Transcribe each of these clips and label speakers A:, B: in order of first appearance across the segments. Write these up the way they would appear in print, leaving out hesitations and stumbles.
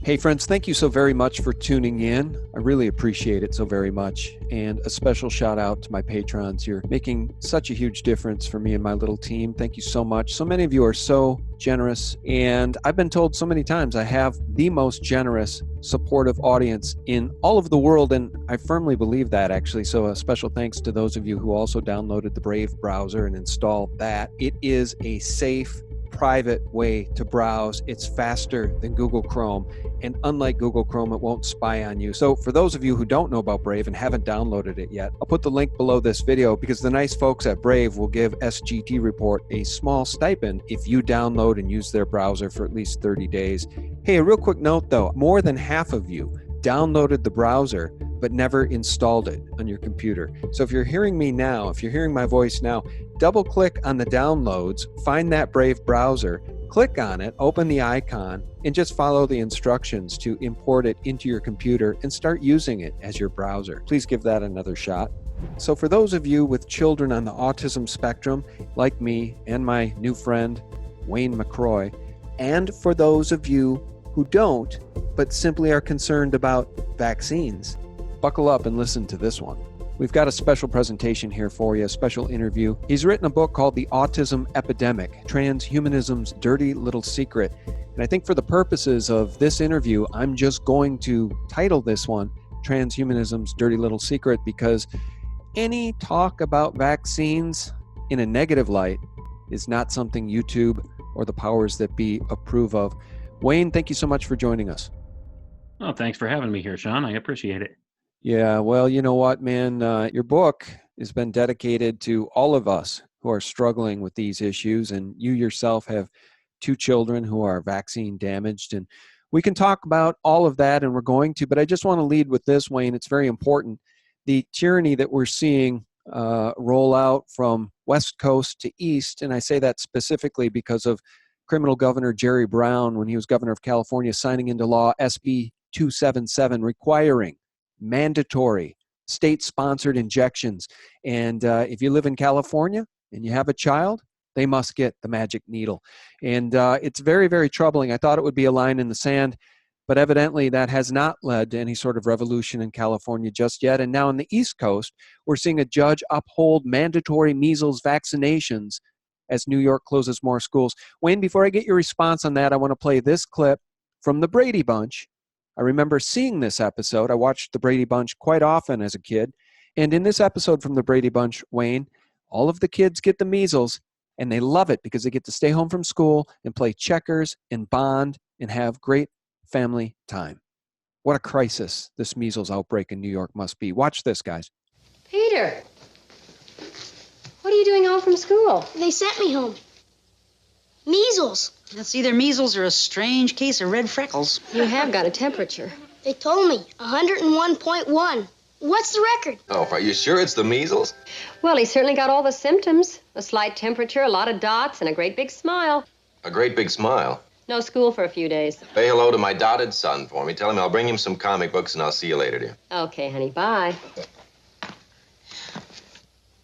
A: Hey friends, thank you so very much for tuning in. I really appreciate it so very much. And a special shout out to my patrons. You're making such a huge difference for me and my little team. Thank you so much. So many of you are so generous. And I've been told so many times I have the most generous, supportive audience in all of the world. And I firmly believe that, actually. So a special thanks to those of you who also downloaded the Brave browser and installed that. It is a safe, private way to browse. It's faster than Google Chrome. And unlike Google Chrome, it won't spy on you. So for those of you who don't know about Brave and haven't downloaded it yet, I'll put the link below this video because the nice folks at Brave will give SGT Report a small stipend if you download and use their browser for at least 30 days. Hey, a real quick note though, more than half of you downloaded the browser but never installed it on your computer. So if you're hearing me now, if you're hearing my voice now, double click on the downloads, find that Brave browser, click on it, open the icon, and just follow the instructions to import it into your computer and start using it as your browser. Please give that another shot. So for those of you with children on the autism spectrum, like me and my new friend, Wayne Mcroy, and for those of you who don't, but simply are concerned about vaccines, buckle up and listen to this one. We've got a special presentation here for you, a special interview. He's written a book called The Autism Epidemic, Transhumanism'S Dirty Little Secret. And I think for the purposes of this interview, I'm just going to title this one Transhumanism's Dirty Little Secret, because any talk about vaccines in a negative light is not something YouTube or the powers that be approve of. Wayne, thank you so much for joining us.
B: Oh, thanks for having me here, Sean. I appreciate it.
A: Yeah, well, you know what, man? Your book has been dedicated to all of us who are struggling with these issues, and you yourself have 2 children who are vaccine damaged, and we can talk about all of that, and we're going to, but I just want to lead with this, Wayne. It's very important. The tyranny that we're seeing roll out from West Coast to East, and I say that specifically because of criminal Governor Jerry Brown, when he was governor of California, signing into law SB 277, requiring mandatory state-sponsored injections. And if you live in California and you have a child, they must get the magic needle. And it's very, very troubling. I thought it would be a line in the sand, but evidently that has not led to any sort of revolution in California just yet. And now on the East Coast, we're seeing a judge uphold mandatory measles vaccinations as New York closes more schools. Wayne, before I get your response on that, I want to play this clip from the Brady Bunch. I remember seeing this episode. I watched the Brady Bunch quite often as a kid. And in this episode from the Brady Bunch, Wayne, all of the kids get the measles, and they love it because they get to stay home from school and play checkers and bond and have great family time. What a crisis this measles outbreak in New York must be. Watch this, guys.
C: Peter, what are you doing home from school?
D: They sent me home. Measles.
E: It's either measles or a strange case of red freckles.
C: You have got a temperature.
D: They told me 101.1. What's the record?
F: Oh, are you sure it's the measles?
C: Well, he certainly got all the symptoms. A slight temperature, a lot of dots, and a great big smile.
F: A great big smile.
C: No school for a few days.
F: Say hello to my dotted son for me. Tell him I'll bring him some comic books and I'll see you later, dear.
C: Okay, honey, bye.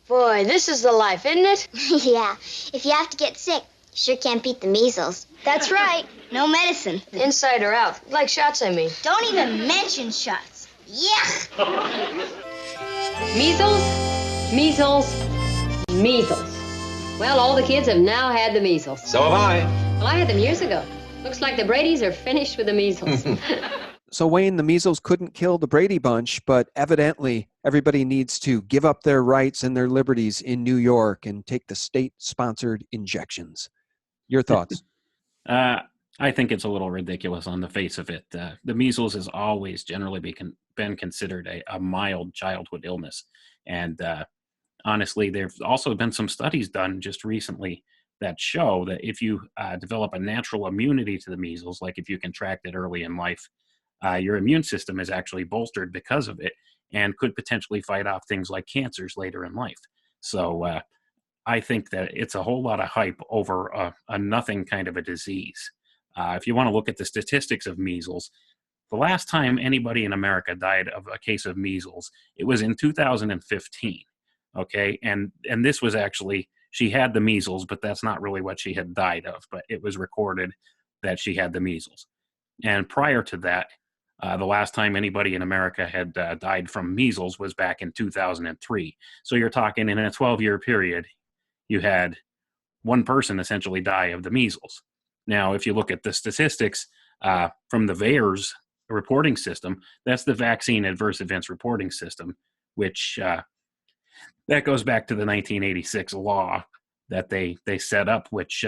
D: Boy, this is the life, isn't it? Yeah. If you have to get sick, you sure can't beat the measles. That's right. No medicine.
C: Inside or out? Like shots, I mean.
D: Don't even mention shots. Yuck!
C: Measles, measles, measles. Well, all the kids have now had the measles.
F: So have I.
C: Well, I had them years ago. Looks like the Bradys are finished with the measles.
A: So, Wayne, the measles couldn't kill the Brady Bunch, but evidently everybody needs to give up their rights and their liberties in New York and take the state-sponsored injections. Your thoughts?
B: I think it's a little ridiculous on the face of it. The measles has always generally been considered a mild childhood illness. And honestly, there have also been some studies done just recently that show that if you develop a natural immunity to the measles, like if you contract it early in life, your immune system is actually bolstered because of it and could potentially fight off things like cancers later in life. So I think that it's a whole lot of hype over a nothing kind of a disease. If you want to look at the statistics of measles, the last time anybody in America died of a case of measles, it was in 2015. Okay, and this was actually, she had the measles, but that's not really what she had died of, but it was recorded that she had the measles. And prior to that, the last time anybody in America had died from measles was back in 2003. So you're talking in a 12-year period, you had one person essentially die of the measles. Now, if you look at the statistics from the VAERS reporting system, that's the Vaccine Adverse Events Reporting System, which that goes back to the 1986 law that they set up, which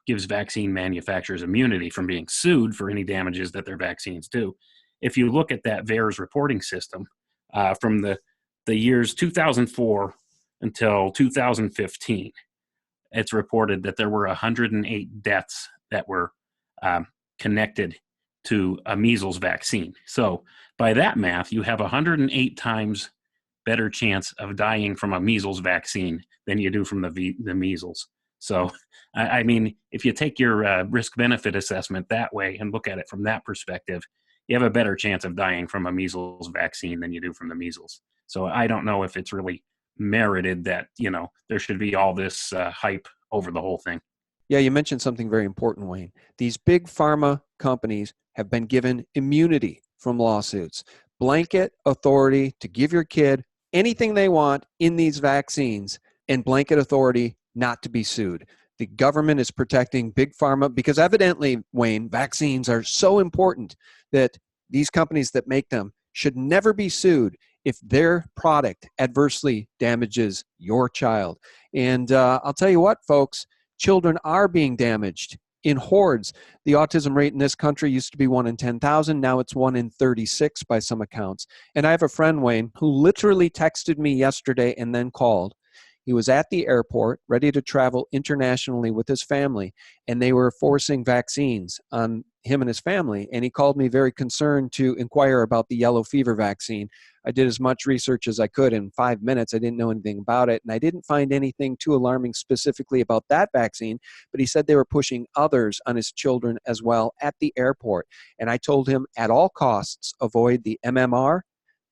B: gives vaccine manufacturers immunity from being sued for any damages that their vaccines do. If you look at that VAERS reporting system from the years 2004 until 2015, it's reported that there were 108 deaths that were connected to a measles vaccine. So by that math, you have 108 times better chance of dying from a measles vaccine than you do from the measles. So, I mean, if you take your risk-benefit assessment that way and look at it from that perspective, you have a better chance of dying from a measles vaccine than you do from the measles. So I don't know if it's really merited that, there should be all this hype over the whole thing.
A: Yeah, you mentioned something very important, Wayne. These big pharma companies have been given immunity from lawsuits, blanket authority to give your kid anything they want in these vaccines, and blanket authority not to be sued. The government is protecting big pharma because evidently, Wayne, vaccines are so important that these companies that make them should never be sued if their product adversely damages your child. And I'll tell you what, folks, children are being damaged in hordes. The autism rate in this country used to be 1 in 10,000. Now it's 1 in 36 by some accounts. And I have a friend, Wayne, who literally texted me yesterday and then called. He was at the airport, ready to travel internationally with his family, and they were forcing vaccines on him and his family. And he called me very concerned to inquire about the yellow fever vaccine. I did as much research as I could in 5 minutes. I didn't know anything about it, and I didn't find anything too alarming specifically about that vaccine, but he said they were pushing others on his children as well at the airport. And I told him at all costs, avoid the MMR,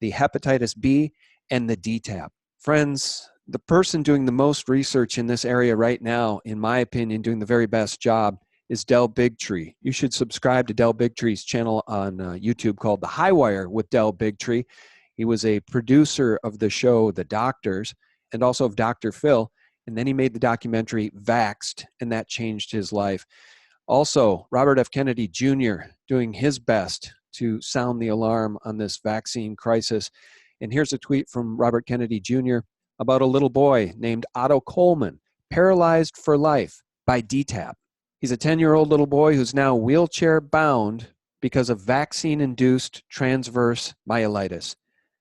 A: the hepatitis B, and the DTaP. Friends, the person doing the most research in this area right now, in my opinion, doing the very best job, is Del Bigtree. You should subscribe to Del Bigtree's channel on YouTube called The High Wire with Del Bigtree. He was a producer of the show The Doctors and also of Dr. Phil, and then he made the documentary Vaxxed, and that changed his life. Also, Robert F. Kennedy Jr. doing his best to sound the alarm on this vaccine crisis. And here's a tweet from Robert Kennedy Jr. about a little boy named Otto Coleman, paralyzed for life by DTaP. He's a 10-year-old little boy who's now wheelchair-bound because of vaccine-induced transverse myelitis.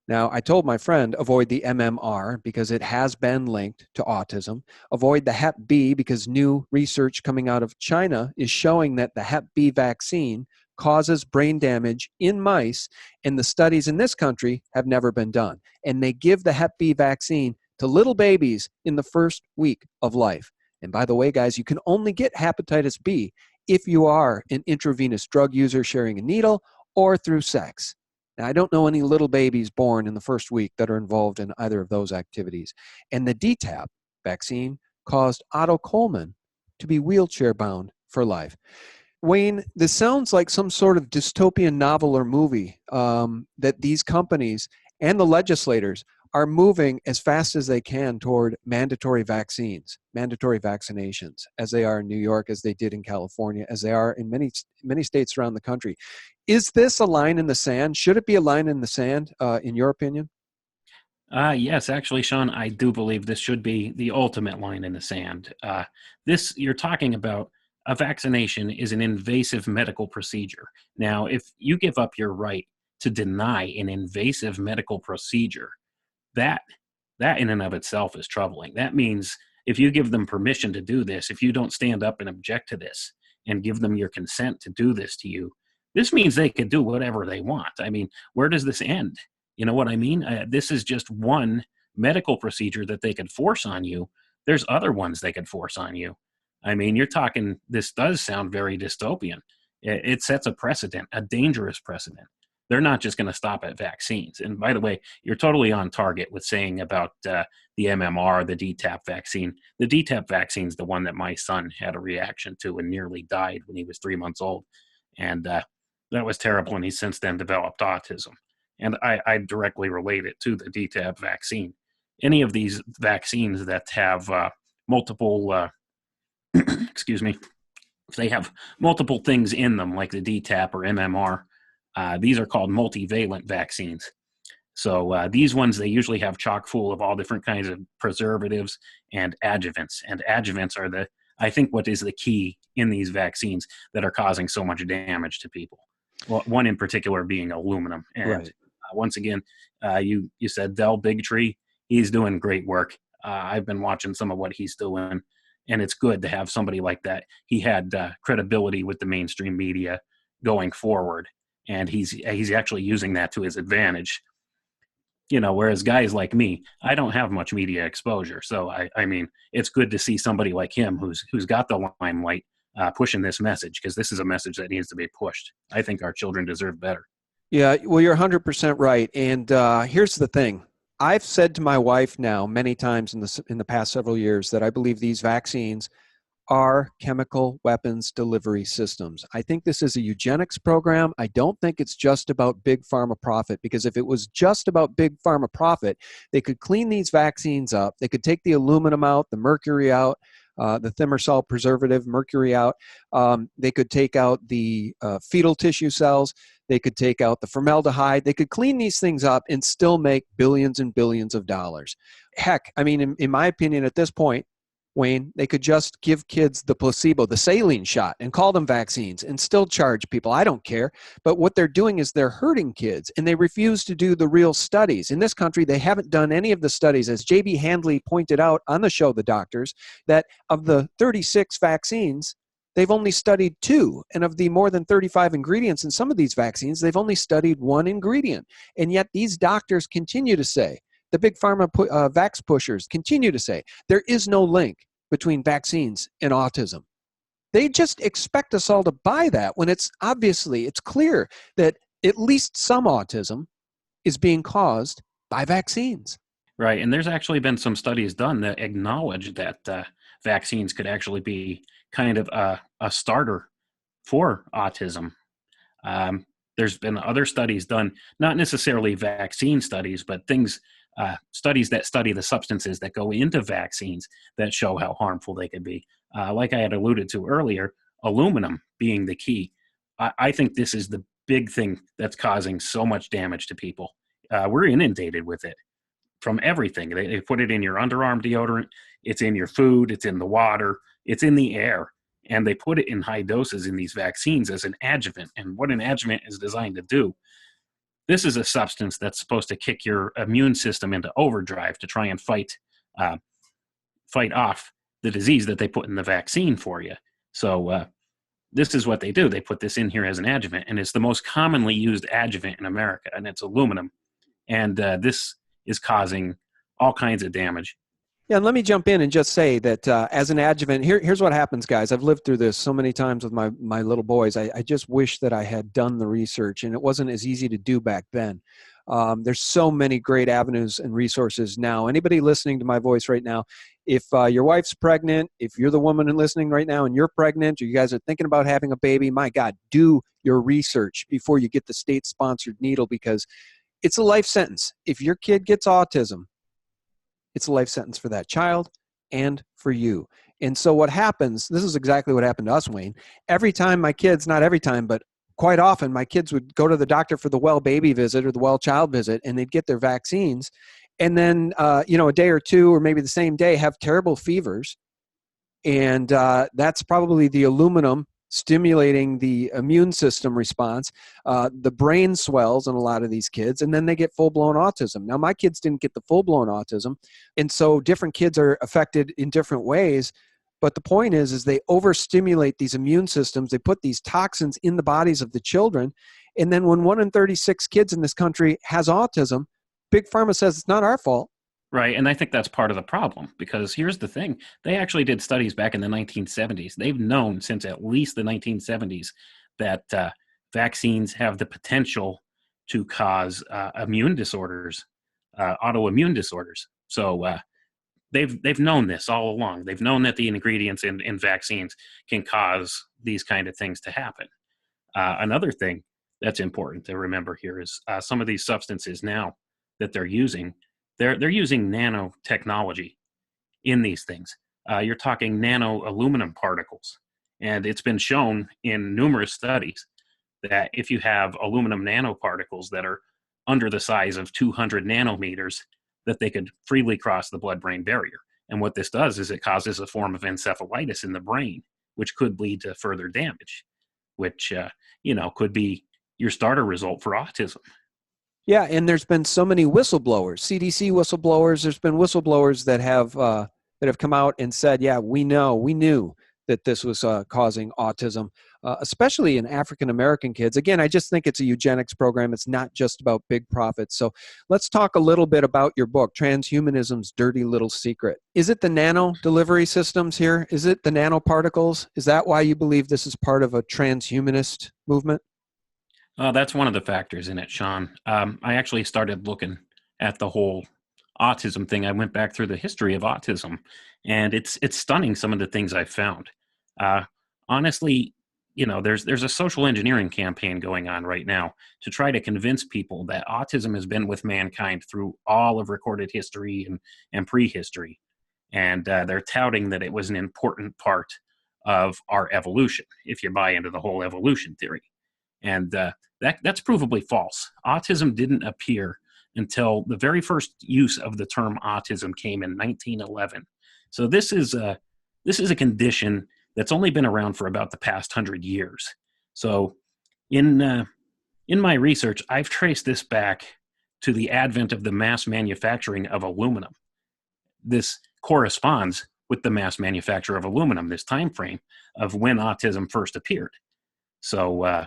A: Now, I told my friend, avoid the MMR because it has been linked to autism. Avoid the Hep B because new research coming out of China is showing that the Hep B vaccine causes brain damage in mice, and the studies in this country have never been done. And they give the Hep B vaccine to little babies in the first week of life. And by the way, guys, you can only get hepatitis B if you are an intravenous drug user sharing a needle or through sex. Now, I don't know any little babies born in the first week that are involved in either of those activities. And the DTaP vaccine caused Otto Coleman to be wheelchair-bound for life. Wayne, this sounds like some sort of dystopian novel or movie that these companies and the legislators are moving as fast as they can toward mandatory vaccines, mandatory vaccinations, as they are in New York, as they did in California, as they are in many states around the country. Is this a line in the sand? Should it be a line in the sand, in your opinion?
B: Yes, actually, Sean, I do believe this should be the ultimate line in the sand. This you're talking about, a vaccination is an invasive medical procedure. Now, if you give up your right to deny an invasive medical procedure, that in and of itself is troubling. That means if you give them permission to do this, if you don't stand up and object to this and give them your consent to do this to you, this means they could do whatever they want. I mean, where does this end? You know what I mean? This is just one medical procedure that they could force on you. There's other ones they could force on you. I mean, you're talking, this does sound very dystopian. It sets a precedent, a dangerous precedent. They're not just going to stop at vaccines. And by the way, you're totally on target with saying about the MMR, the DTaP vaccine. The DTaP vaccine is the one that my son had a reaction to and nearly died when he was 3 months old. And That was terrible, and he's since then developed autism. And I directly relate it to the DTaP vaccine. Any of these vaccines that have multiple, excuse me, if they have multiple things in them, like the DTaP or MMR, these are called multivalent vaccines. So these ones, they usually have chock full of all different kinds of preservatives and adjuvants. And adjuvants are I think what is the key in these vaccines that are causing so much damage to people. Well, one in particular being aluminum. And
A: Right.
B: Once again, you said Del Bigtree, he's doing great work. I've been watching some of what he's doing, and it's good to have somebody like that. He had credibility with the mainstream media going forward, and he's actually using that to his advantage. Whereas guys like me, I don't have much media exposure. So I mean, it's good to see somebody like him who's got the limelight pushing this message, because this is a message that needs to be pushed. I think our children deserve better.
A: Yeah, well, you're 100% right. And here's the thing. I've said to my wife now many times in the past several years that I believe these vaccines are chemical weapons delivery systems. I think this is a eugenics program. I don't think it's just about big pharma profit, because if it was just about big pharma profit, they could clean these vaccines up. They could take the aluminum out, the mercury out, the thimerosal preservative, mercury out. They could take out the fetal tissue cells. They could take out the formaldehyde. They could clean these things up and still make billions and billions of dollars. Heck, I mean, in my opinion, at this point, Wayne, they could just give kids the placebo, the saline shot, and call them vaccines and still charge people. I don't care. But what they're doing is they're hurting kids, and they refuse to do the real studies. In this country, they haven't done any of the studies. As J.B. Handley pointed out on the show, The Doctors, that of the 36 vaccines, they've only studied 2. And of the more than 35 ingredients in some of these vaccines, they've only studied 1 ingredient. And yet these doctors continue to say, the big pharma vax pushers continue to say, there is no link between vaccines and autism. They just expect us all to buy that when it's clear that at least some autism is being caused by vaccines.
B: Right. And there's actually been some studies done that acknowledge that vaccines could actually be kind of a starter for autism. There's been other studies done, not necessarily vaccine studies, but studies that study the substances that go into vaccines that show how harmful they could be. Like I had alluded to earlier, aluminum being the key. I think this is the big thing that's causing so much damage to people. We're inundated with it from everything. They put it in your underarm deodorant. It's in your food. It's in the water. It's in the air. And they put it in high doses in these vaccines as an adjuvant. And what an adjuvant is designed to do, this is a substance that's supposed to kick your immune system into overdrive to try and fight off the disease that they put in the vaccine for you. So this is what they do. They put this in here as an adjuvant, and it's the most commonly used adjuvant in America, and it's aluminum. And this is causing all kinds of damage.
A: Yeah, and let me jump in and just say that as an adjuvant, here's what happens, guys. I've lived through this so many times with my little boys. I just wish that I had done the research, and it wasn't as easy to do back then. There's so many great avenues and resources now. Anybody listening to my voice right now, if your wife's pregnant, if you're the woman listening right now and you're pregnant, or you guys are thinking about having a baby, my God, do your research before you get the state-sponsored needle, because it's a life sentence. If your kid gets autism, it's a life sentence for that child and for you. And so what happens, this is exactly what happened to us, Wayne. Every time my kids, not every time, but quite often, my kids would go to the doctor for the well baby visit or the well child visit, and they'd get their vaccines. And then, a day or two, or maybe the same day, have terrible fevers. And that's probably the aluminum stimulating the immune system response. The brain swells in a lot of these kids, and then they get full-blown autism. Now, my kids didn't get the full-blown autism, and so different kids are affected in different ways. But the point is they overstimulate these immune systems. They put these toxins in the bodies of the children. And then when 1 in 36 kids in this country has autism, Big Pharma says it's not our fault.
B: Right, and I think that's part of the problem, because here's the thing. They actually did studies back in the 1970s. They've known since at least the 1970s that vaccines have the potential to cause immune disorders, autoimmune disorders. So they've known this all along. They've known that the ingredients in vaccines can cause these kind of things to happen. Another thing, that's important to remember here is some of these substances now that they're using, they're using nanotechnology in these things. You're talking nano aluminum particles. And it's been shown in numerous studies that if you have aluminum nanoparticles that are under the size of 200 nanometers, that they could freely cross the blood-brain barrier. And what this does is it causes a form of encephalitis in the brain, which could lead to further damage, which, could be your starter result for autism.
A: Yeah, and there's been so many whistleblowers, CDC whistleblowers. There's been whistleblowers that have come out and said, yeah, we knew that this was causing autism, especially in African-American kids. Again, I just think it's a eugenics program. It's not just about big profits. So let's talk a little bit about your book, Transhumanism's Dirty Little Secret. Is it the nano delivery systems here? Is it the nanoparticles? Is that why you believe this is part of a transhumanist movement?
B: That's one of the factors in it, Sean. I actually started looking at the whole autism thing. I went back through the history of autism, and it's stunning some of the things I found. Honestly, there's a social engineering campaign going on right now to try to convince people that autism has been with mankind through all of recorded history and prehistory. And they're touting that it was an important part of our evolution, if you buy into the whole evolution theory. And that's provably false. Autism didn't appear until the very first use of the term autism came in 1911. So this is a condition that's only been around for about the past 100 years. So in my research, I've traced this back to the advent of the mass manufacturing of aluminum. This corresponds with the mass manufacture of aluminum, this time frame of when autism first appeared. So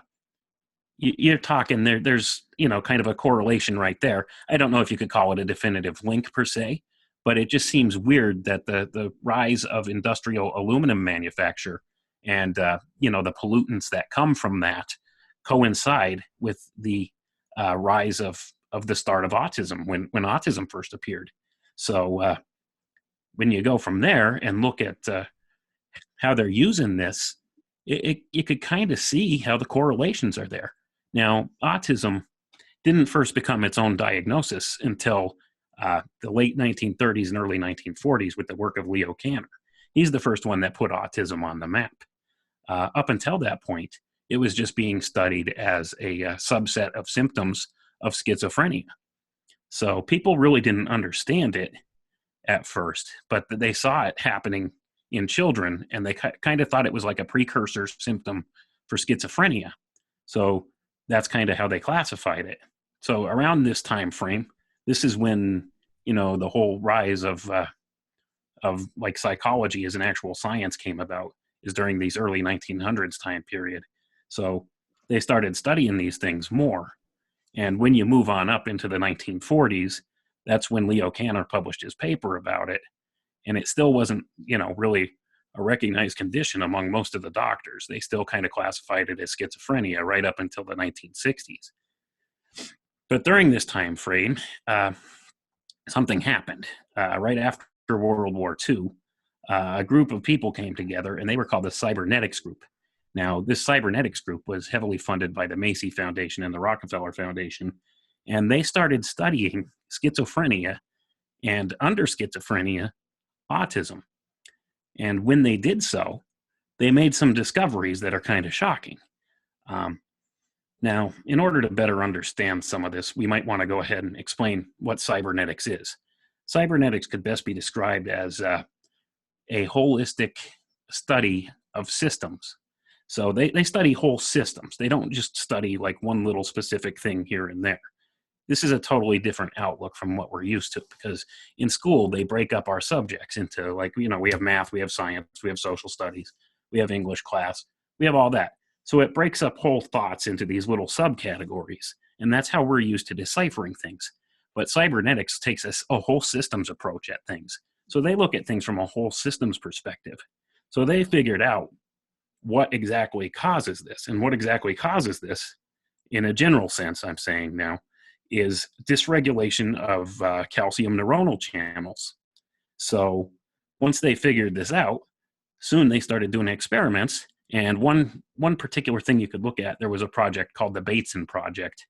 B: you're talking there's kind of a correlation right there. I don't know if you could call it a definitive link per se, but it just seems weird that the rise of industrial aluminum manufacture and the pollutants that come from that coincide with the rise of the start of autism when autism first appeared. So when you go from there and look at how they're using this, you could kind of see how the correlations are there. Now, autism didn't first become its own diagnosis until the late 1930s and early 1940s with the work of Leo Kanner. He's the first one that put autism on the map. Up until that point, it was just being studied as a subset of symptoms of schizophrenia. So people really didn't understand it at first, but they saw it happening in children, and they kind of thought it was like a precursor symptom for schizophrenia. So that's kind of how they classified it. So around this time frame, this is when the whole rise of like psychology as an actual science came about, is during these early 1900s time period. So they started studying these things more. And when you move on up into the 1940s, that's when Leo Kanner published his paper about it. And it still wasn't, really a recognized condition among most of the doctors. They still kind of classified it as schizophrenia right up until the 1960s. But during this time frame, something happened. Right after World War II, a group of people came together, and they were called the Cybernetics Group. Now, this Cybernetics Group was heavily funded by the Macy Foundation and the Rockefeller Foundation, and they started studying schizophrenia, and under schizophrenia, autism. And when they did so, they made some discoveries that are kind of shocking. Now, in order to better understand some of this, we might want to go ahead and explain what cybernetics is. Cybernetics could best be described as a holistic study of systems. So they study whole systems. They don't just study like one little specific thing here and there. This is a totally different outlook from what we're used to, because in school, they break up our subjects into we have math, we have science, we have social studies, we have English class, we have all that. So it breaks up whole thoughts into these little subcategories. And that's how we're used to deciphering things. But cybernetics takes a whole systems approach at things. So they look at things from a whole systems perspective. So they figured out what exactly causes this. And what exactly causes this, in a general sense, I'm saying now, is dysregulation of calcium neuronal channels. So once they figured this out, soon they started doing experiments, And one particular thing you could look at, there was a project called the Bateson Project,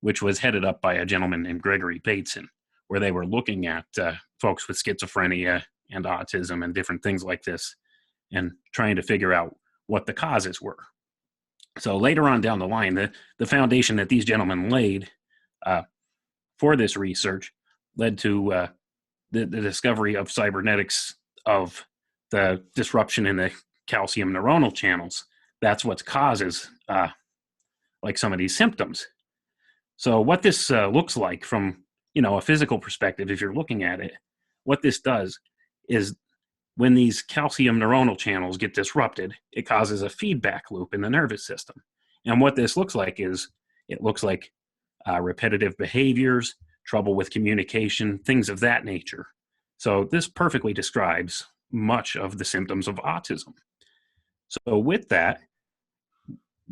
B: which was headed up by a gentleman named Gregory Bateson, where they were looking at folks with schizophrenia and autism and different things like this, and trying to figure out what the causes were. So later on down the line, the foundation that these gentlemen laid for this research led to the discovery of cybernetics, of the disruption in the calcium neuronal channels. That's what causes like some of these symptoms. So what this looks like from, a physical perspective, if you're looking at it, what this does is when these calcium neuronal channels get disrupted, it causes a feedback loop in the nervous system. And what this looks like is, it looks like repetitive behaviors, trouble with communication, things of that nature. So this perfectly describes much of the symptoms of autism. So with that,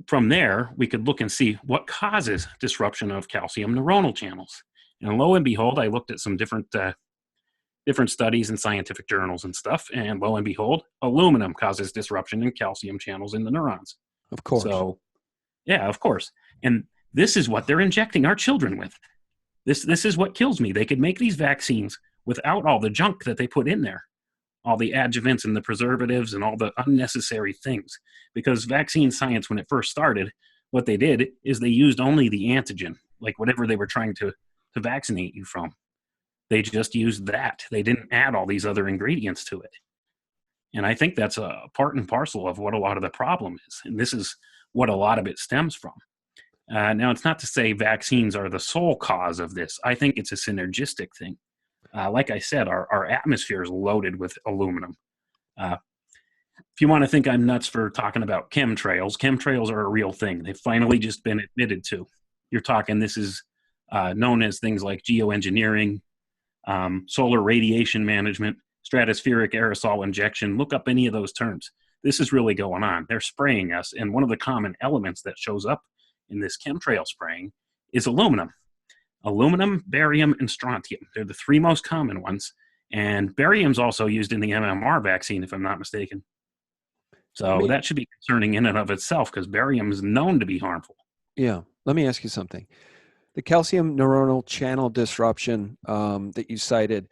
B: from there, we could look and see what causes disruption of calcium neuronal channels. And lo and behold, I looked at some different studies in scientific journals and stuff, and lo and behold, aluminum causes disruption in calcium channels in the neurons.
A: Of course.
B: So, yeah, of course. And this is what they're injecting our children with. This is what kills me. They could make these vaccines without all the junk that they put in there, all the adjuvants and the preservatives and all the unnecessary things. Because vaccine science, when it first started, what they did is they used only the antigen, like whatever they were trying to vaccinate you from. They just used that. They didn't add all these other ingredients to it. And I think that's a part and parcel of what a lot of the problem is. And this is what a lot of it stems from. Now, it's not to say vaccines are the sole cause of this. I think it's a synergistic thing. Like I said, our atmosphere is loaded with aluminum. If you want to think I'm nuts for talking about chemtrails are a real thing. They've finally just been admitted to. You're talking, this is known as things like geoengineering, solar radiation management, stratospheric aerosol injection. Look up any of those terms. This is really going on. They're spraying us, and one of the common elements that shows up in this chemtrail spraying is aluminum. Aluminum, barium, and strontium. They're the three most common ones, and barium's also used in the MMR vaccine, if I'm not mistaken. So that should be concerning in and of itself, because barium is known to be harmful.
A: Yeah. Let me ask you something. The calcium neuronal channel disruption that you cited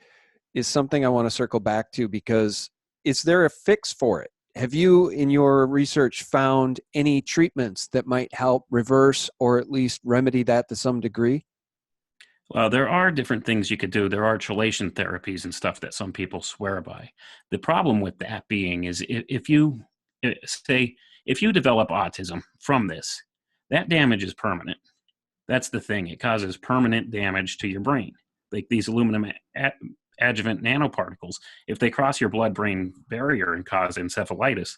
A: is something I want to circle back to, because is there a fix for it? Have you, in your research, found any treatments that might help reverse or at least remedy that to some degree?
B: Well, there are different things you could do. There are chelation therapies and stuff that some people swear by. The problem with that being is if you develop autism from this, that damage is permanent. That's the thing. It causes permanent damage to your brain. Like these aluminum adjuvant nanoparticles, if they cross your blood-brain barrier and cause encephalitis,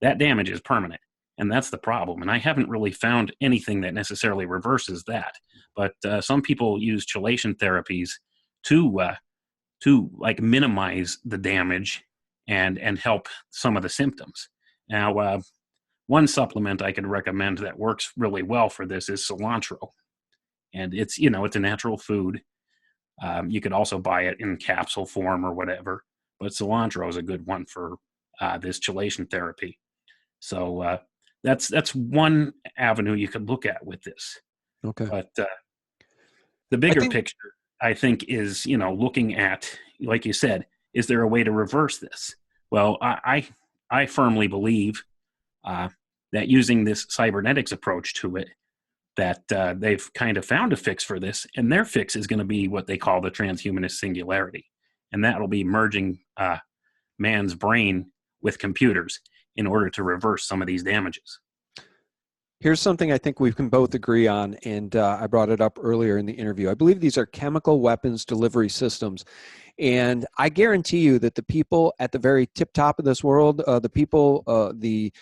B: that damage is permanent. And that's the problem. And I haven't really found anything that necessarily reverses that. But some people use chelation therapies to like minimize the damage and help some of the symptoms. Now, one supplement I could recommend that works really well for this is cilantro. And it's a natural food. You could also buy it in capsule form or whatever, but cilantro is a good one for this chelation therapy. So that's one avenue you could look at with this.
A: Okay.
B: But the bigger picture, I think, is, looking at, like you said, is there a way to reverse this? Well, I firmly believe that using this cybernetics approach to it, that they've kind of found a fix for this, and their fix is going to be what they call the Transhumanist Singularity. And that will be merging man's brain with computers in order to reverse some of these damages.
A: Here's something I think we can both agree on, and I brought it up earlier in the interview. I believe these are chemical weapons delivery systems. And I guarantee you that the people at the very tip top of this world, the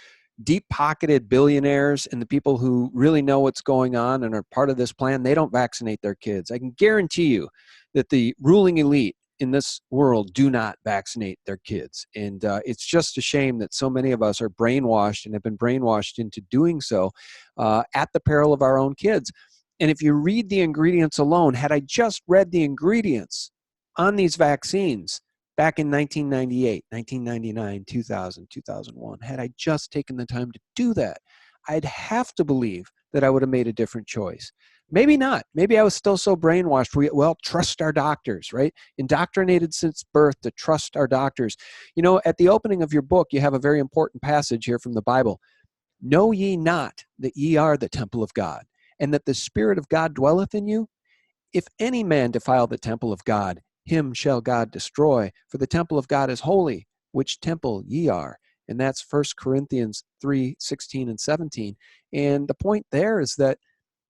A: deep-pocketed billionaires and the people who really know what's going on and are part of this plan, they don't vaccinate their kids. I can guarantee you that the ruling elite in this world do not vaccinate their kids. And it's just a shame that so many of us are brainwashed and have been brainwashed into doing so at the peril of our own kids. And if you read the ingredients alone, had I just read the ingredients on these vaccines, back in 1998, 1999, 2000, 2001, had I just taken the time to do that, I'd have to believe that I would have made a different choice. Maybe not. Maybe I was still so brainwashed. Trust our doctors, right? Indoctrinated since birth to trust our doctors. You know, at the opening of your book, you have a very important passage here from the Bible. Know ye not that ye are the temple of God, and that the Spirit of God dwelleth in you? If any man defile the temple of God, him shall God destroy, for the temple of God is holy, which temple ye are. And that's 1 Corinthians 3:16 and 17. And the point there is that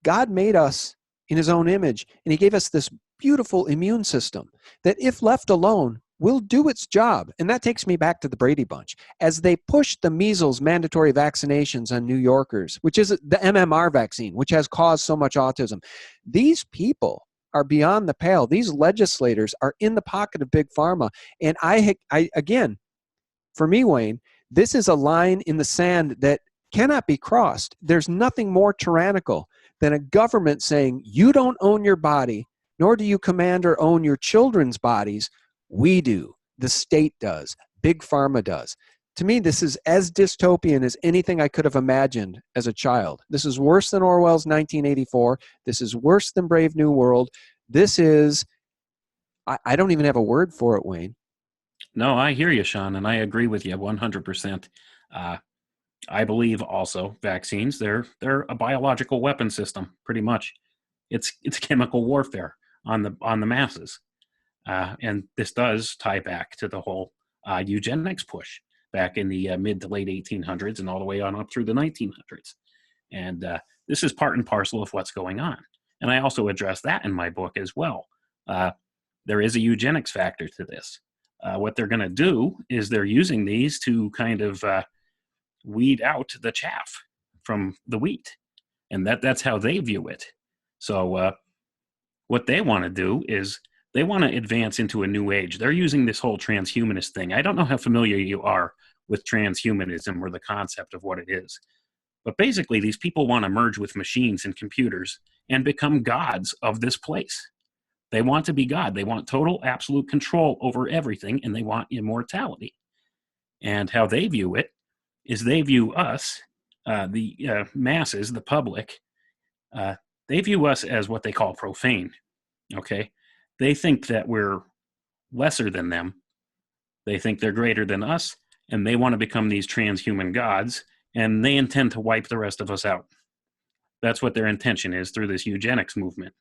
A: God made us in his own image, and he gave us this beautiful immune system that, if left alone, will do its job. And that takes me back to the Brady Bunch. As they pushed the measles mandatory vaccinations on New Yorkers, which is the MMR vaccine, which has caused so much autism, these people are beyond the pale. These legislators are in the pocket of Big Pharma. And I again, for me, Wayne, this is a line in the sand that cannot be crossed. There's nothing more tyrannical than a government saying, you don't own your body, nor do you command or own your children's bodies. We do. The state does. Big Pharma does. To me, this is as dystopian as anything I could have imagined as a child. This is worse than Orwell's 1984. This is worse than Brave New World. This is, I don't even have a word for it, Wayne.
B: No, I hear you, Sean, and I agree with you 100%. I believe also vaccines, they're a biological weapon system, pretty much. It's chemical warfare on the masses. And this does tie back to the whole eugenics push back in the mid to late 1800s and all the way on up through the 1900s. And this is part and parcel of what's going on. And I also address that in my book as well. There is a eugenics factor to this. What they're going to do is they're using these to kind of weed out the chaff from the wheat. And that's how they view it. So what they want to do is they want to advance into a new age. They're using this whole transhumanist thing. I don't know how familiar you are with transhumanism or the concept of what it is. But basically, these people want to merge with machines and computers and become gods of this place. They want to be God. They want total, absolute control over everything, and they want immortality. And how they view it is they view us, the masses, the public, they view us as what they call profane, okay? They think that we're lesser than them. They think they're greater than us, and they want to become these transhuman gods, and they intend to wipe the rest of us out. That's what their intention is through this eugenics movement.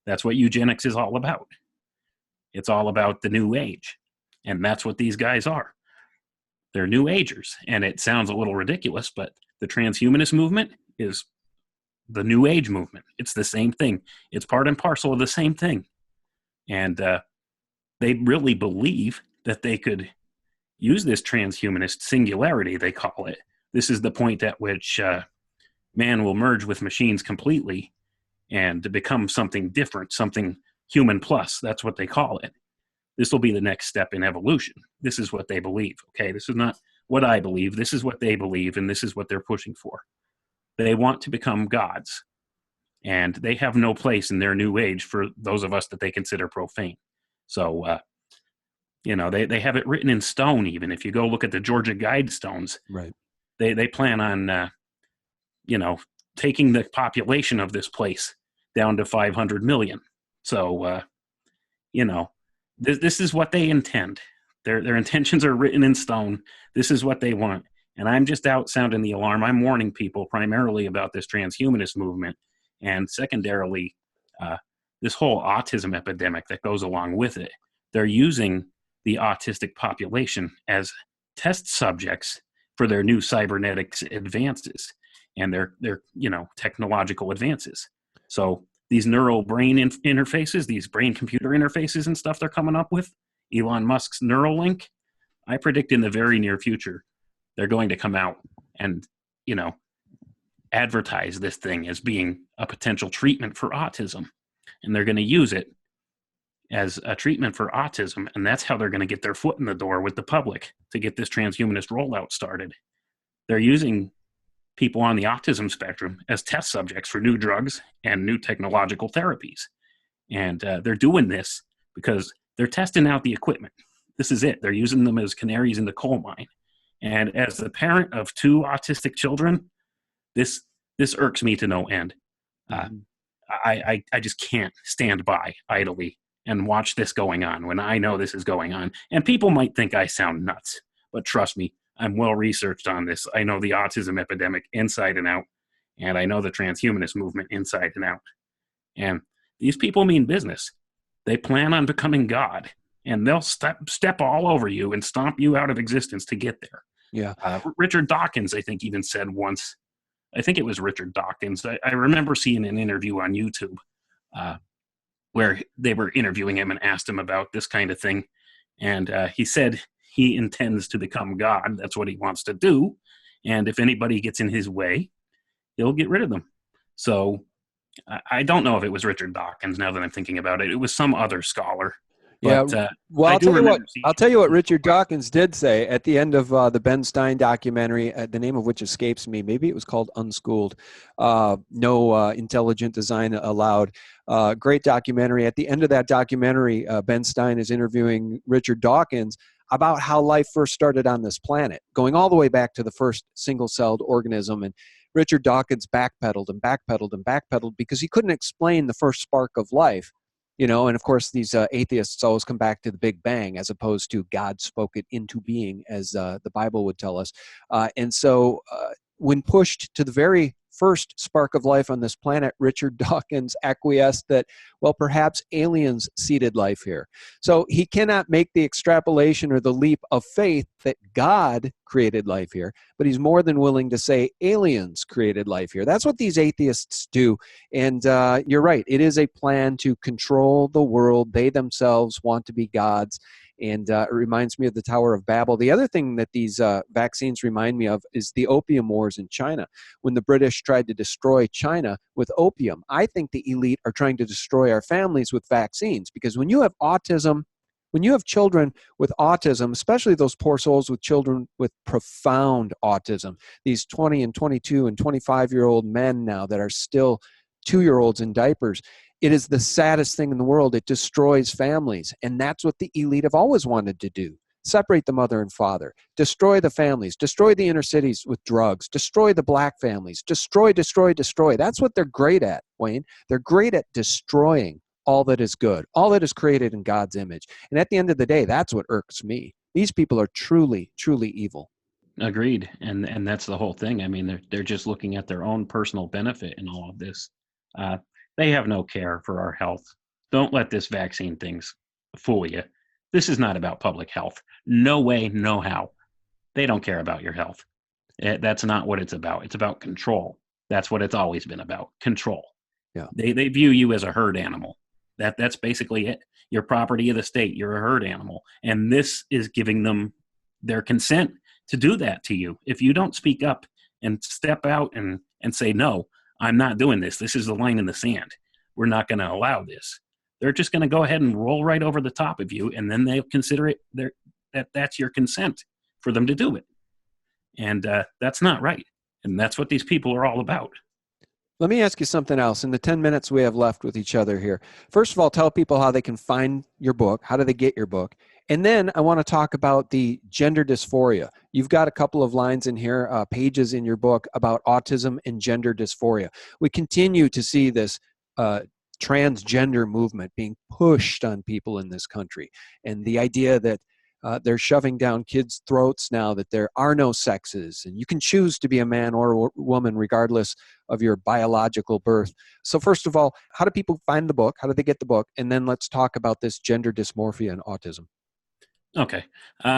B: That's what eugenics is all about. It's all about the new age, and that's what these guys are. They're new agers, and it sounds a little ridiculous, but the transhumanist movement is the new age movement. It's the same thing. It's part and parcel of the same thing. And they really believe that they could use this transhumanist singularity, they call it. This is the point at which man will merge with machines completely and to become something different, something human plus. That's what they call it. This will be the next step in evolution. This is what they believe, okay? This is not what I believe. This is what they believe, and this is what they're pushing for. They want to become gods, and they have no place in their new age for those of us that they consider profane. So, they have it written in stone even. If you go look at the Georgia Guidestones,
A: right,
B: they plan on, taking the population of this place down to 500 million. So, this is what they intend. Their intentions are written in stone. This is what they want. And I'm just out sounding the alarm. I'm warning people primarily about this transhumanist movement, and secondarily, this whole autism epidemic that goes along with it. They're using the autistic population as test subjects for their new cybernetics advances and their technological advances. So these neural brain interfaces, these brain computer interfaces and stuff they're coming up with, Elon Musk's Neuralink, I predict in the very near future they're going to come out and advertise this thing as being a potential treatment for autism, and they're going to use it as a treatment for autism, and that's how they're going to get their foot in the door with the public to get this transhumanist rollout started. They're using people on the autism spectrum as test subjects for new drugs and new technological therapies. And they're doing this because they're testing out the equipment. this is it. They're using them as canaries in the coal mine. And as the parent of 2 autistic children, this irks me to no end. I just can't stand by idly and watch this going on when I know this is going on. And people might think I sound nuts, but trust me, I'm well researched on this. I know the autism epidemic inside and out, and I know the transhumanist movement inside and out. And these people mean business. They plan on becoming God, and they'll step all over you and stomp you out of existence to get there.
A: Yeah.
B: Richard Dawkins, I think, even said once, I think it was Richard Dawkins. I remember seeing an interview on YouTube where they were interviewing him and asked him about this kind of thing. And he said he intends to become God. That's what he wants to do. And if anybody gets in his way, he'll get rid of them. So I don't know if it was Richard Dawkins now that I'm thinking about it. It was some other scholar. But,
A: well, I'll tell you what Richard Dawkins did say at the end of the Ben Stein documentary, the name of which escapes me. Maybe it was called Unschooled. No Intelligent Design Allowed. Great documentary. At the end of that documentary, Ben Stein is interviewing Richard Dawkins about how life first started on this planet, going all the way back to the first single-celled organism. And Richard Dawkins backpedaled and backpedaled and backpedaled because he couldn't explain the first spark of life. You know, and of course, these atheists always come back to the Big Bang as opposed to God spoke it into being, as the Bible would tell us. And so when pushed to the very first spark of life on this planet, Richard Dawkins acquiesced that, well, perhaps aliens seeded life here. So he cannot make the extrapolation or the leap of faith that God created life here, but he's more than willing to say aliens created life here. That's what these atheists do. And you're right. It is a plan to control the world. They themselves want to be gods. And it reminds me of the Tower of Babel. The other thing that these vaccines remind me of is the opium wars in China. When the British tried to destroy China with opium, I think the elite are trying to destroy our families with vaccines. Because when you have autism, when you have children with autism, especially those poor souls with children with profound autism, these 20 and 22 and 25-year-old men now that are still 2-year-olds in diapers, it is the saddest thing in the world. It destroys families. And that's what the elite have always wanted to do. Separate the mother and father. Destroy the families. Destroy the inner cities with drugs. Destroy the black families. Destroy, destroy, destroy. That's what they're great at, Wayne. They're great at destroying all that is good, all that is created in God's image. And at the end of the day, that's what irks me. These people are truly, truly evil.
B: Agreed. And that's the whole thing. I mean, they're just looking at their own personal benefit in all of this. They have no care for our health. Don't let this vaccine things fool you. This is not about public health. No way, no how. They don't care about your health. That's not what it's about. It's about control. That's what it's always been about, control.
A: Yeah.
B: They view you as a herd animal. That's basically it. You're property of the state. You're a herd animal. And this is giving them their consent to do that to you. If you don't speak up and step out and say, no, I'm not doing this. This is the line in the sand. We're not going to allow this. They're just going to go ahead and roll right over the top of you, and then they'll consider it that's your consent for them to do it. And that's not right. And that's what these people are all about.
A: Let me ask you something else in the 10 minutes we have left with each other here. First of all, tell people how they can find your book. How do they get your book? And then I want to talk about the gender dysphoria. You've got a couple of lines in here, pages in your book about autism and gender dysphoria. We continue to see this transgender movement being pushed on people in this country. And the idea that they're shoving down kids' throats now that there are no sexes and you can choose to be a man or a woman regardless of your biological birth. So first of all, how do people find the book? How do they get the book? And then let's talk about this gender dysmorphia and autism.
B: Okay.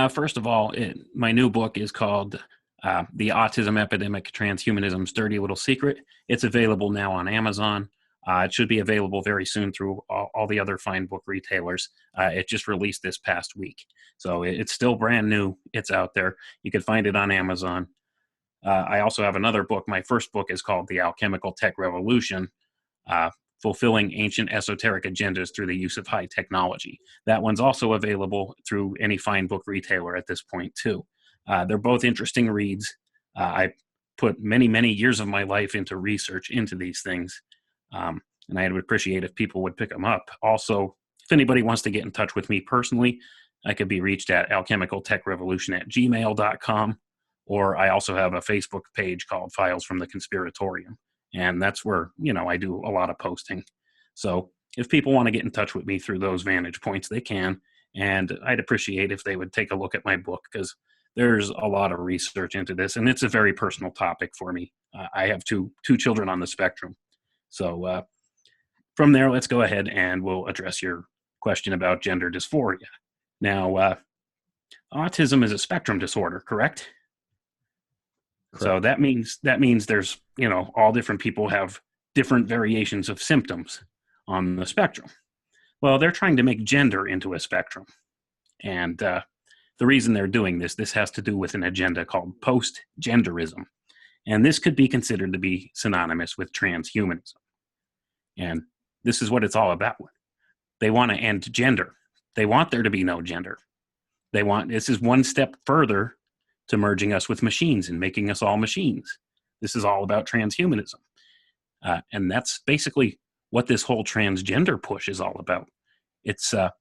B: First of all, my new book is called The Autism Epidemic, Transhumanism'S Dirty Little Secret. It's available now on Amazon. It should be available very soon through all the other fine book retailers. It just released this past week. So it's still brand new. It's out there. You can find it on Amazon. I also have another book. My first book is called The Alchemical Tech Revolution, Fulfilling Ancient Esoteric Agendas Through the Use of High Technology. That one's also available through any fine book retailer at this point, too. They're both interesting reads. I put many, many years of my life into research into these things. And I would appreciate if people would pick them up. Also, if anybody wants to get in touch with me personally, I could be reached at alchemicaltechrevolution@gmail.com, or I also have a Facebook page called Files from the Conspiratorium, and that's where, I do a lot of posting. So if people want to get in touch with me through those vantage points, they can, and I'd appreciate if they would take a look at my book, because there's a lot of research into this, and it's a very personal topic for me. I have two children on the spectrum. So from there, let's go ahead and we'll address your question about gender dysphoria. Now, autism is a spectrum disorder, correct? So that means there's, all different people have different variations of symptoms on the spectrum. Well, they're trying to make gender into a spectrum. And the reason they're doing this has to do with an agenda called post-genderism. And this could be considered to be synonymous with transhumanism. And this is what it's all about. They want to end gender. They want there to be no gender. This is one step further to merging us with machines and making us all machines. This is all about transhumanism. And that's basically what this whole transgender push is all about. It's a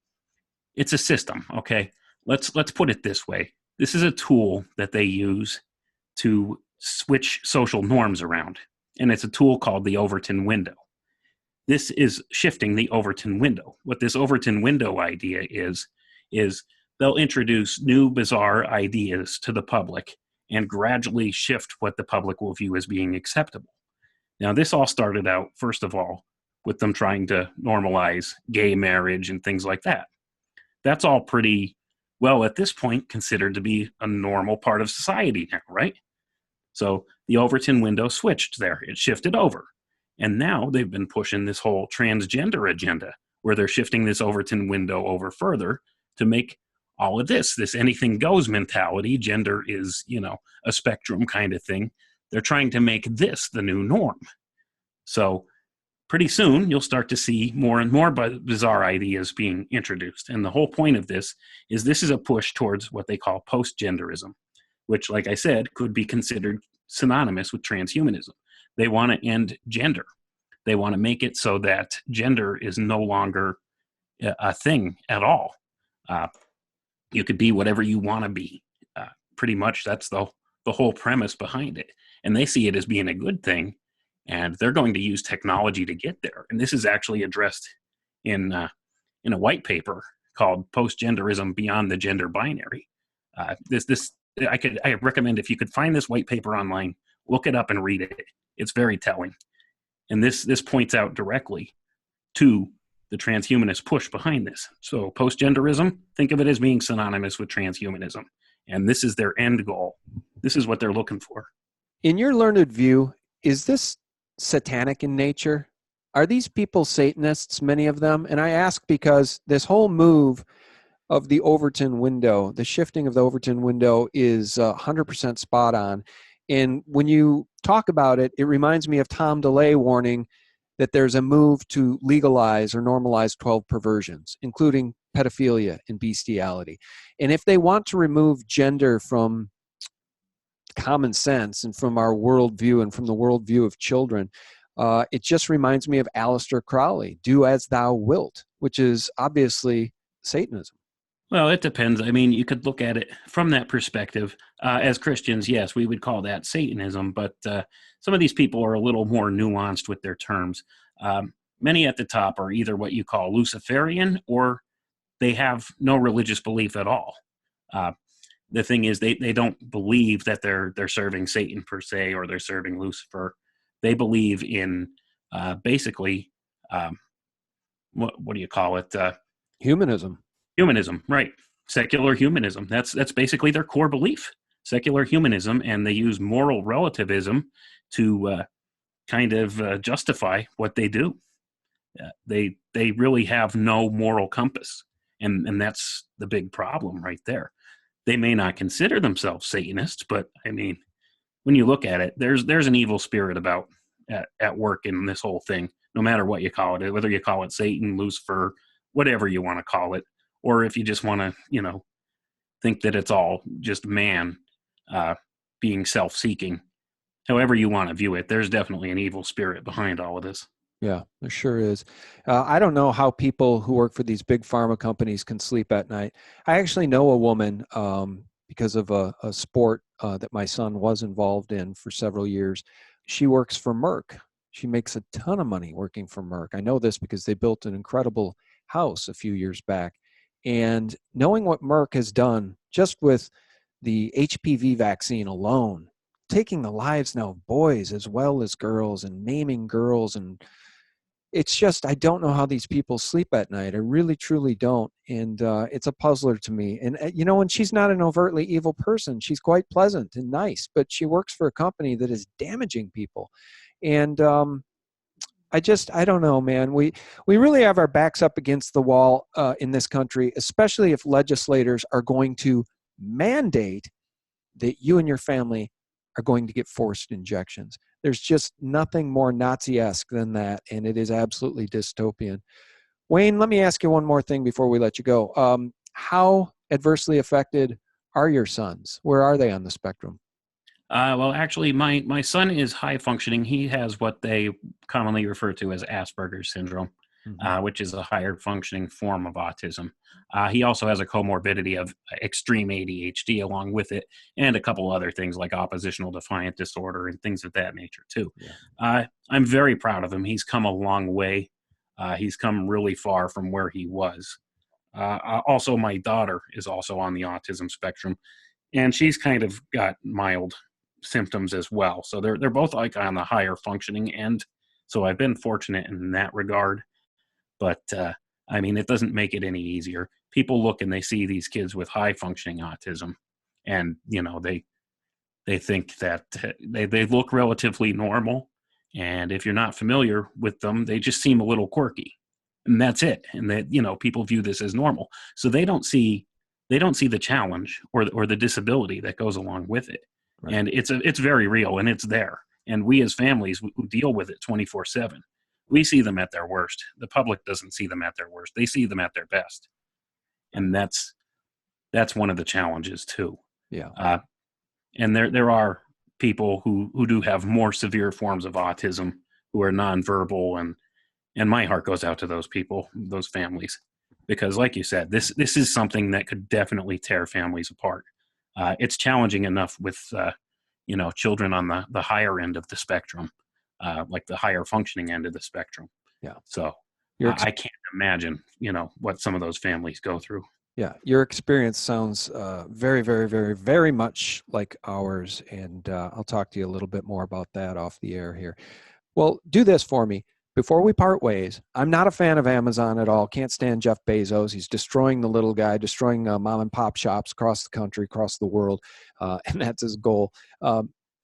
B: system, okay? Let's put it this way. This is a tool that they use to switch social norms around. And it's a tool called the Overton Window. This is shifting the Overton Window. What this Overton Window idea is they'll introduce new bizarre ideas to the public and gradually shift what the public will view as being acceptable. Now, this all started out, first of all, with them trying to normalize gay marriage and things like that. That's all pretty, well, at this point, considered to be a normal part of society now, right? So the Overton Window switched there. It shifted over. And now they've been pushing this whole transgender agenda, where they're shifting this Overton Window over further to make all of this anything goes mentality. Gender is, a spectrum kind of thing. They're trying to make this the new norm. So pretty soon you'll start to see more and more bizarre ideas being introduced. And the whole point of this is a push towards what they call post-genderism, which, like I said, could be considered synonymous with transhumanism. They want to end gender. They want to make it so that gender is no longer a thing at all. You could be whatever you want to be. Pretty much that's the whole premise behind it. And they see it as being a good thing, and they're going to use technology to get there. And this is actually addressed in a white paper called Post-Genderism Beyond the Gender Binary. I recommend, if you could find this white paper online, look it up and read it. It's very telling. And this points out directly to the transhumanist push behind this. So post-genderism, think of it as being synonymous with transhumanism. And this is their end goal. This is what they're looking for.
A: In your learned view, is this satanic in nature? Are these people Satanists, many of them? And I ask because this whole move of the Overton Window, the shifting of the Overton Window, is 100% spot on. And when you talk about it, it reminds me of Tom DeLay warning that there's a move to legalize or normalize 12 perversions, including pedophilia and bestiality. And if they want to remove gender from common sense and from our worldview and from the worldview of children, it just reminds me of Aleister Crowley, do as thou wilt, which is obviously Satanism.
B: Well, it depends. I mean, you could look at it from that perspective. As Christians, yes, we would call that Satanism, but some of these people are a little more nuanced with their terms. Many at the top are either what you call Luciferian, or they have no religious belief at all. The thing is, they don't believe that they're serving Satan per se, or they're serving Lucifer. They believe in basically, what do you call it?
A: Humanism.
B: Humanism, right. Secular humanism. That's basically their core belief. Secular humanism, and they use moral relativism to kind of justify what they do. They really have no moral compass, and that's the big problem right there. They may not consider themselves Satanists, but I mean, when you look at it, there's an evil spirit about at work in this whole thing, no matter what you call it, whether you call it Satan, Lucifer, whatever you want to call it. Or if you just want to, think that it's all just man being self-seeking, however you want to view it, there's definitely an evil spirit behind all of this.
A: Yeah, there sure is. I don't know how people who work for these big pharma companies can sleep at night. I actually know a woman because of a sport that my son was involved in for several years. She works for Merck. She makes a ton of money working for Merck. I know this because they built an incredible house a few years back. And knowing what Merck has done just with the HPV vaccine alone, taking the lives now of boys as well as girls and maiming girls, and it's just, I don't know how these people sleep at night. I really truly don't. And it's a puzzler to me. And and she's not an overtly evil person. She's quite pleasant and nice, but she works for a company that is damaging people. And I don't know, man. We really have our backs up against the wall in this country, especially if legislators are going to mandate that you and your family are going to get forced injections. There's just nothing more Nazi-esque than that, and it is absolutely dystopian. Wayne, let me ask you one more thing before we let you go. How adversely affected are your sons? Where are they on the spectrum?
B: Well, actually, my son is high functioning. He has what they commonly refer to as Asperger's syndrome, which is a higher functioning form of autism. He also has a comorbidity of extreme ADHD along with it, and a couple other things like oppositional defiant disorder and things of that nature too. Yeah. I'm very proud of him. He's come a long way. He's come really far from where he was. Also, my daughter is also on the autism spectrum, and she's kind of got mild symptoms as well. So they're both like on the higher functioning end. So I've been fortunate in that regard. But I mean, it doesn't make it any easier. People look and they see these kids with high functioning autism, and they think that they look relatively normal. And if you're not familiar with them, they just seem a little quirky, and that's it. And that people view this as normal, so they don't see the challenge or the disability that goes along with it. Right. And it's very real, and it's there. And we as families who deal with it 24/7, we see them at their worst. The public doesn't see them at their worst. They see them at their best. And that's one of the challenges too.
A: Yeah.
B: And there are people who do have more severe forms of autism who are nonverbal, and my heart goes out to those people, those families, because like you said, this is something that could definitely tear families apart. It's challenging enough with children on the higher end of the spectrum, like the higher functioning end of the spectrum.
A: Yeah.
B: So I can't imagine what some of those families go through.
A: Yeah, your experience sounds very, very, very, very much like ours, and I'll talk to you a little bit more about that off the air here. Well, do this for me. Before we part ways, I'm not a fan of Amazon at all. Can't stand Jeff Bezos. He's destroying the little guy, destroying mom and pop shops across the country, across the world, and that's his goal.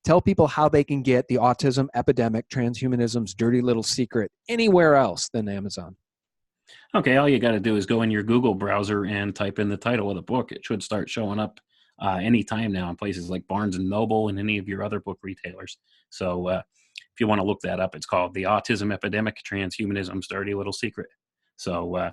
A: Tell people how they can get the autism epidemic, transhumanism's dirty little secret anywhere else than Amazon.
B: Okay, all you got to do is go in your Google browser and type in the title of the book. It should start showing up anytime now in places like Barnes & Noble and any of your other book retailers. So if you want to look that up, it's called The Autism Epidemic, Transhumanism's Dirty Little Secret. So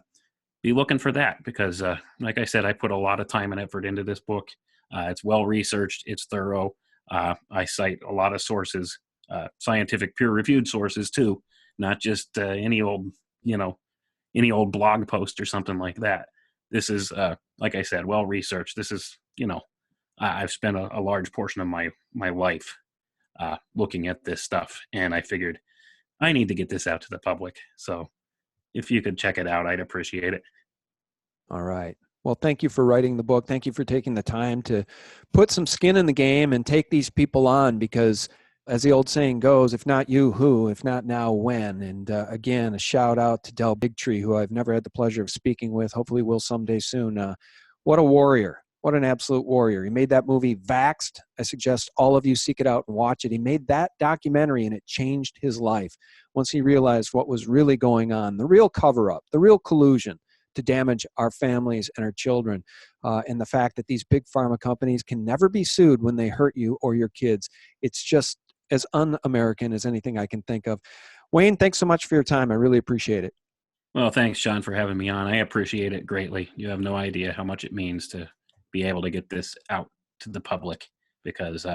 B: be looking for that because, like I said, I put a lot of time and effort into this book. It's well-researched. It's thorough. I cite a lot of sources, scientific peer-reviewed sources too, not just any old blog post or something like that. This is, like I said, well-researched. This is, I've spent a large portion of my life looking at this stuff, and I figured I need to get this out to the public. So if you could check it out, I'd appreciate it.
A: All right. Well, thank you for writing the book. Thank you for taking the time to put some skin in the game and take these people on because, as the old saying goes, if not you, who? If not now, when? And again, a shout out to Del Bigtree, who I've never had the pleasure of speaking with. Hopefully will someday soon. What a warrior. What an absolute warrior. He made that movie Vaxxed. I suggest all of you seek it out and watch it. He made that documentary and it changed his life once he realized what was really going on, the real cover-up, the real collusion to damage our families and our children, and the fact that these big pharma companies can never be sued when they hurt you or your kids. It's just as un-American as anything I can think of. Wayne, thanks so much for your time. I really appreciate it.
B: Well, thanks, Sean, for having me on. I appreciate it greatly. You have no idea how much it means to be able to get this out to the public because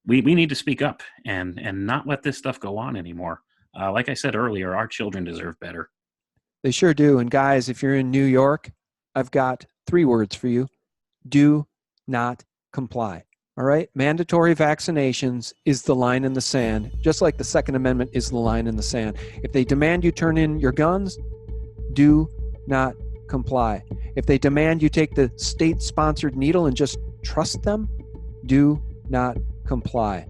B: we need to speak up and not let this stuff go on anymore. like I said earlier, our children deserve better.
A: They sure do. And guys, if you're in New York, I've got 3 words for you. Do not comply. All right? Mandatory vaccinations is the line in the sand, just like the Second Amendment is the line in the sand. If they demand you turn in your guns, do not comply. If they demand you take the state-sponsored needle and just trust them, do not comply.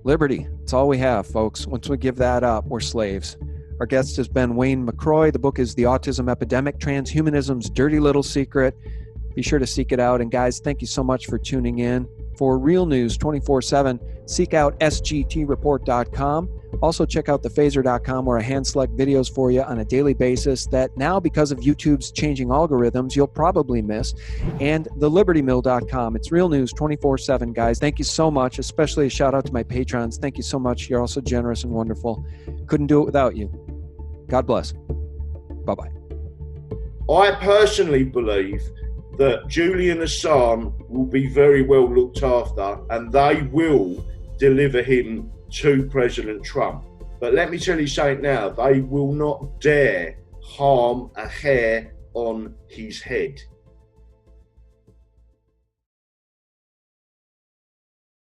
A: Liberty, it's all we have, folks. Once we give that up, we're slaves. Our guest has been Wayne Mcroy. The book is The Autism Epidemic, Transhumanism's Dirty Little Secret. Be sure to seek it out. And guys, thank you so much for tuning in. For real news 24/7, seek out sgtreport.com. Also check out thephaser.com, where I hand select videos for you on a daily basis that now, because of YouTube's changing algorithms, you'll probably miss. And thelibertymill.com. It's real news 24/7, guys. Thank you so much. Especially a shout out to my patrons. Thank you so much. You're also generous and wonderful. Couldn't do it without you. God bless. Bye-bye.
G: I personally believe that Julian Assange will be very well looked after, and they will deliver him to President Trump. But let me tell you something now, they will not dare harm a hair on his head.